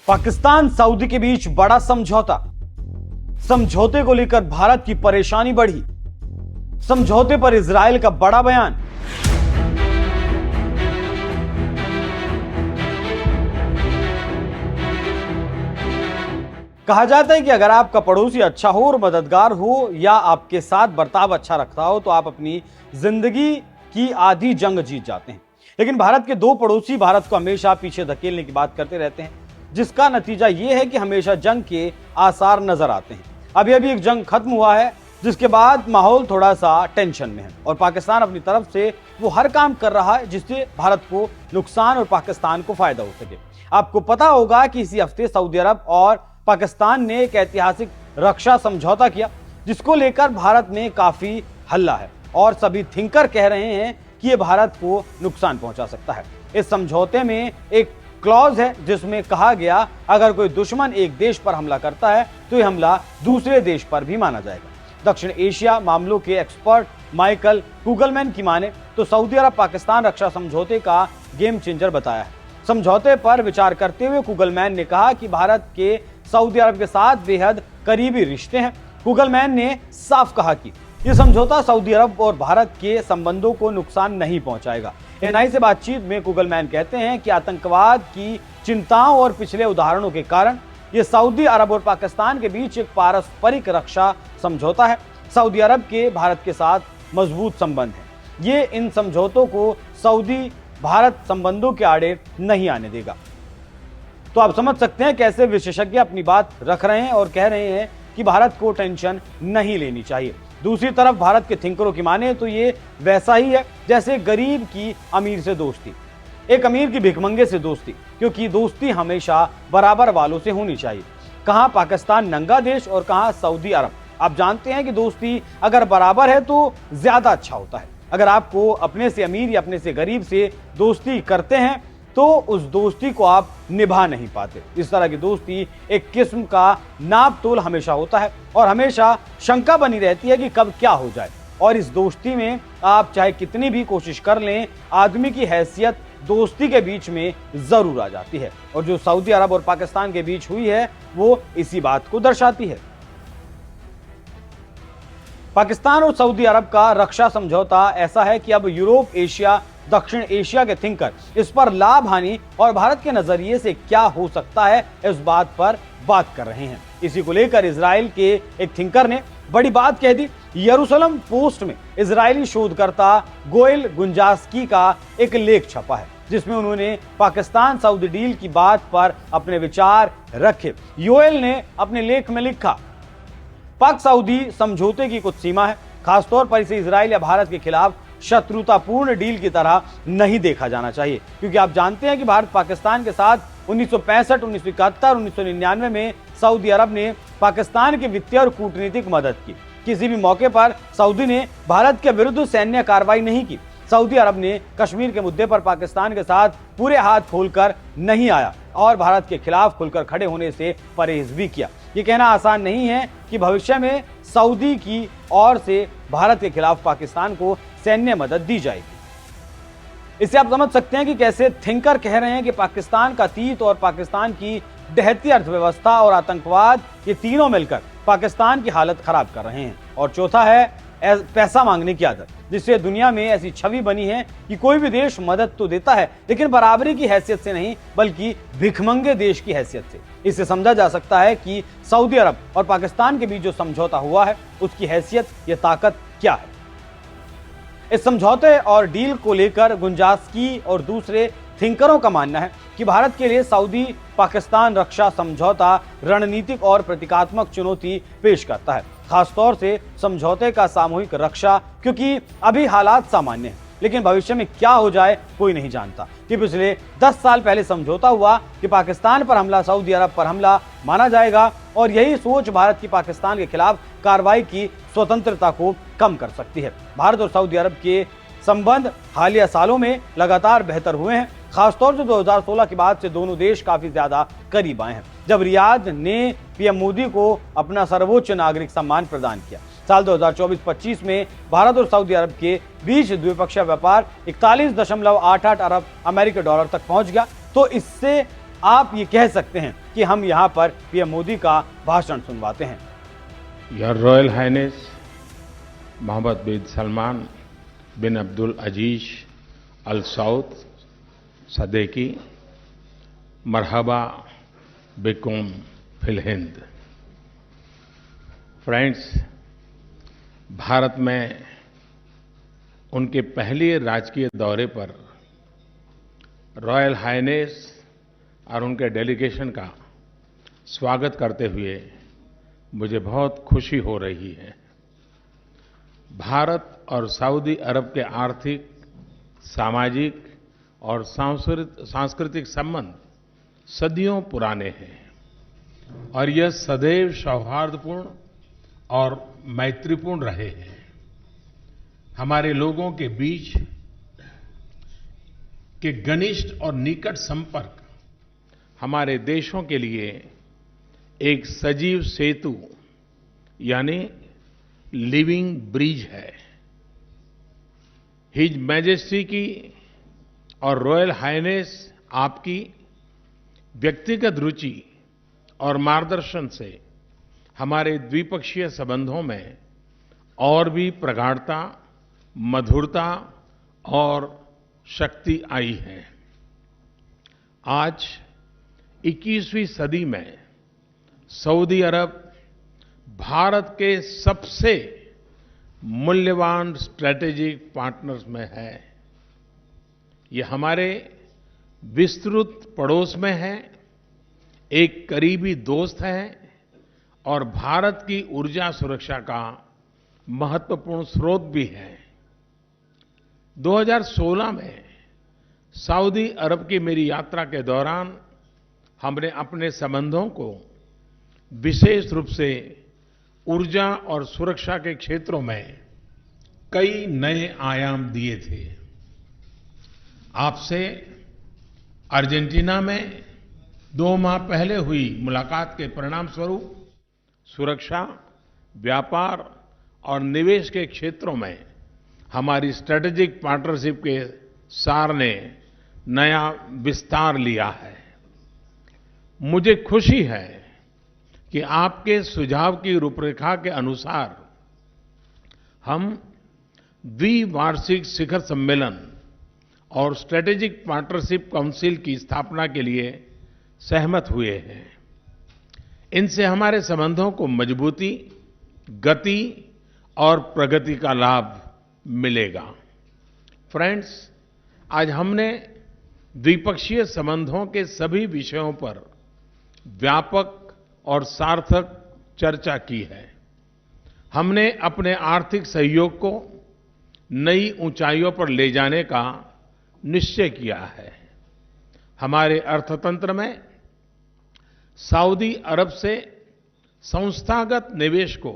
Pakistan Saudi के बीच बड़ा समझौता। समझौते को लेकर भारत की परेशानी बढ़ी। समझौते पर इजरायल का बड़ा बयान। कहा जाता है कि अगर आपका पड़ोसी अच्छा हो और मददगार हो या आपके साथ बर्ताव अच्छा रखता हो तो आप अपनी जिंदगी की आधी जंग जीत जाते हैं। लेकिन भारत के दो पड़ोसी भारत को हमेशा पीछे धकेलने की बात करते रहते हैं, जिसका नतीजा यह है कि हमेशा जंग के आसार नजर आते हैं। अभी एक जंग खत्म हुआ है, जिसके बाद माहौल थोड़ा सा टेंशन में है और पाकिस्तान अपनी तरफ से वो हर काम कर रहा है जिससे भारत को नुकसान और पाकिस्तान को फायदा हो सके। आपको पता होगा कि इसी हफ्ते सऊदी अरब और पाकिस्तान ने एक ऐतिहासिक रक्षा समझौता किया, जिसको लेकर भारत में काफी हल्ला है और सभी थिंकर कह रहे हैं कि यह भारत को नुकसान पहुंचा सकता है। इस समझौते में एक क्लॉज है जिसमें कहा गया अगर कोई दुश्मन एक देश पर हमला करता है तो यह हमला दूसरे देश पर भी माना जाएगा। दक्षिण एशिया मामलों के एक्सपर्ट माइकल कुगलमैन की माने तो सऊदी अरब पाकिस्तान रक्षा समझौते का गेम चेंजर बताया है। समझौते पर विचार करते हुए कुगलमैन ने कहा कि भारत के सऊदी अरब के साथ बेहद करीबी रिश्ते हैं। कुगलमैन ने साफ कहा कि यह समझौता सऊदी अरब और भारत के संबंधों को नुकसान नहीं पहुंचाएगा। एएनआई से बातचीत में कुगलमैन कहते हैं कि आतंकवाद की चिंताओं और पिछले उदाहरणों के कारण यह सऊदी अरब और पाकिस्तान के बीच एक पारस्परिक रक्षा समझौता है। सऊदी अरब के भारत के साथ मजबूत संबंध है। ये इन समझौतों को सऊदी भारत संबंधों के आड़े नहीं आने देगा। तो आप समझ सकते हैं कैसे विशेषज्ञ अपनी बात रख रहे हैं और कह रहे हैं कि भारत को टेंशन नहीं लेनी चाहिए। दूसरी तरफ भारत के थिंकरों की माने तो ये वैसा ही है जैसे गरीब की अमीर से दोस्ती, एक अमीर की भिखमंगे से दोस्ती, क्योंकि दोस्ती हमेशा बराबर वालों से होनी चाहिए। कहां पाकिस्तान नंगा देश और कहां सऊदी अरब। आप जानते हैं कि दोस्ती अगर बराबर है तो ज्यादा अच्छा होता है। अगर आपको अपने से अमीर या अपने से गरीब से दोस्ती करते हैं तो उस दोस्ती को आप निभा नहीं पाते। इस तरह की दोस्ती एक किस्म का नाप तोल हमेशा होता है और हमेशा शंका बनी रहती है कि कब क्या हो जाए। और इस दोस्ती में आप चाहे कितनी भी कोशिश कर लें, आदमी की हैसियत दोस्ती के बीच में जरूर आ जाती है। और जो सऊदी अरब और पाकिस्तान के बीच हुई है वो इसी बात को दर्शाती है। पाकिस्तान और सऊदी अरब का रक्षा समझौता ऐसा है कि अब यूरोप, एशिया, दक्षिण एशिया के थिंकर इस पर लाभ हानि और भारत के नजरिए से क्या हो सकता है इस बात पर बात कर रहे हैं। इसी को लेकर इजराइल के एक थिंकर ने बड़ी बात कह दी। यरूशलेम पोस्ट में इजरायली शोधकर्ता गोयल गुंजास्की का एक लेख छपा है, जिसमें उन्होंने पाकिस्तान सऊदी डील की बात पर अपने विचार रखे। योएल ने अपने लेख में लिखा, पाक सऊदी समझौते की कुछ सीमा है, खासतौर पर इसे इजराइल या भारत के खिलाफ शत्रुतापूर्ण डील की तरह नहीं देखा जाना चाहिए, क्योंकि आप जानते हैं कि भारत पाकिस्तान के साथ 1965, 1971, 1999 में सऊदी अरब ने पाकिस्तान की वित्तीय और कूटनीतिक मदद की। किसी भी मौके पर सऊदी ने भारत के विरुद्ध सैन्य कार्रवाई नहीं की। सऊदी अरब ने कश्मीर के मुद्दे पर पाकिस्तान के साथ पूरे हाथ खोलकर नहीं आया और भारत के खिलाफ खुलकर खड़े होने से परहेज भी किया। ये कहना आसान नहीं है कि भविष्य में सऊदी की ओर से भारत के खिलाफ पाकिस्तान को सैन्य मदद दी जाएगी। इससे आप समझ सकते हैं कि कैसे थिंकर कह रहे हैं कि पाकिस्तान का अतीत और पाकिस्तान की ढहती अर्थव्यवस्था और आतंकवाद, ये तीनों मिलकर पाकिस्तान की हालत खराब कर रहे हैं। और चौथा है पैसा मांगने की आदत, जिससे दुनिया में ऐसी छवि बनी है कि कोई भी देश मदद तो देता है लेकिन बराबरी की हैसियत से नहीं, बल्कि भिखमंगे देश की हैसियत से। इससे समझा जा सकता है कि सऊदी अरब और पाकिस्तान के बीच जो समझौता हुआ है उसकी हैसियत, ये ताकत क्या है। इस समझौते और डील को लेकर गुंजास्की और दूसरे थिंकरों का मानना है कि भारत के लिए सऊदी पाकिस्तान रक्षा समझौता रणनीतिक और प्रतीकात्मक चुनौती पेश करता है, खासतौर से समझौते का सामूहिक रक्षा, क्योंकि अभी हालात सामान्य हैं लेकिन भविष्य में क्या हो जाए कोई नहीं जानता। कि पिछले 10 साल पहले समझौता हुआ कि पाकिस्तान पर हमला सऊदी अरब पर हमला माना जाएगा और यही सोच भारत की पाकिस्तान के खिलाफ कार्रवाई की स्वतंत्रता को कम कर सकती है। भारत और सऊदी अरब के संबंध हालिया सालों में लगातार बेहतर हुए हैं, खासतौर से 2016 के बाद से दोनों देश काफी ज्यादा करीब आए हैं, जब रियाद ने पीएम मोदी को अपना सर्वोच्च नागरिक सम्मान प्रदान किया। साल 2024-25 में भारत और सऊदी अरब के बीच द्विपक्षीय व्यापार 41.88 अरब अमेरिकी डॉलर तक पहुंच गया। तो इससे आप ये कह सकते हैं कि हम यहाँ पर पीएम मोदी का भाषण सुनवाते हैं। Your royal highness Mohammed bin Salman bin Abdul Aziz Al Saud सदेकी, मरहबा बिकुम फिल हिंद। फ्रेंड्स, भारत में उनके पहले राजकीय दौरे पर रॉयल हाइनेस और उनके डेलीगेशन का स्वागत करते हुए मुझे बहुत खुशी हो रही है। भारत और सऊदी अरब के आर्थिक, सामाजिक और सांस्कृतिक संबंध सदियों पुराने हैं और यह सदैव सौहार्दपूर्ण और मैत्रीपूर्ण रहे हैं। हमारे लोगों के बीच के घनिष्ठ और निकट संपर्क हमारे देशों के लिए एक सजीव सेतु यानी लिविंग ब्रिज है। हिज मैजेस्टी की और रॉयल हाइनेस आपकी व्यक्तिगत रुचि और मार्गदर्शन से हमारे द्विपक्षीय संबंधों में और भी प्रगाढ़ता, मधुरता और शक्ति आई है। आज 21वीं सदी में सऊदी अरब भारत के सबसे मूल्यवान स्ट्रैटेजिक पार्टनर्स में है। ये हमारे विस्तृत पड़ोस में है, एक करीबी दोस्त है और भारत की ऊर्जा सुरक्षा का महत्वपूर्ण स्रोत भी है। 2016 में सऊदी अरब की मेरी यात्रा के दौरान हमने अपने संबंधों को विशेष रूप से ऊर्जा और सुरक्षा के क्षेत्रों में कई नए आयाम दिए थे। आपसे अर्जेंटीना में 2 माह पहले हुई मुलाकात के परिणाम स्वरूप सुरक्षा, व्यापार और निवेश के क्षेत्रों में हमारी स्ट्रैटेजिक पार्टनरशिप के सार ने नया विस्तार लिया है। मुझे खुशी है कि आपके सुझाव की रूपरेखा के अनुसार हम द्विवार्षिक शिखर सम्मेलन और स्ट्रैटेजिक पार्टनरशिप काउंसिल की स्थापना के लिए सहमत हुए हैं। इनसे हमारे संबंधों को मजबूती, गति और प्रगति का लाभ मिलेगा। फ्रेंड्स, आज हमने द्विपक्षीय संबंधों के सभी विषयों पर व्यापक और सार्थक चर्चा की है। हमने अपने आर्थिक सहयोग को नई ऊंचाइयों पर ले जाने का निश्चय किया है। हमारे अर्थतंत्र में सऊदी अरब से संस्थागत निवेश को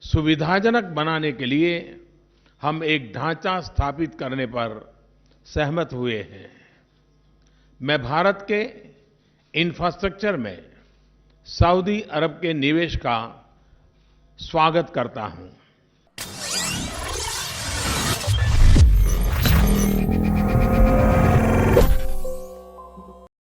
सुविधाजनक बनाने के लिए हम एक ढांचा स्थापित करने पर सहमत हुए हैं। मैं भारत के इंफ्रास्ट्रक्चर में सऊदी अरब के निवेश का स्वागत करता हूं।